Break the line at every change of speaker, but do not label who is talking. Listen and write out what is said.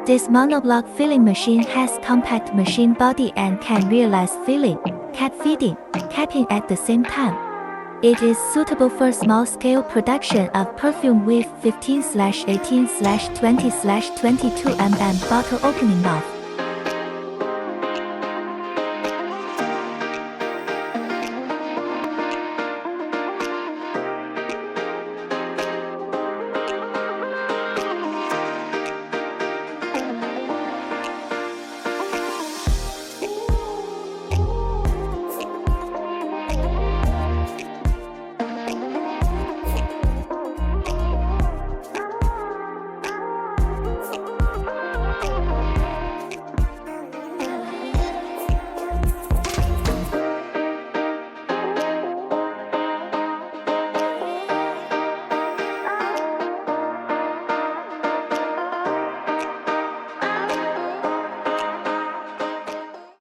This monoblock filling machine has compact machine body and can realize filling, cat feeding, capping at the same time. It is suitable for small-scale production of perfume with 15/18/20/22 mm bottle opening mouth.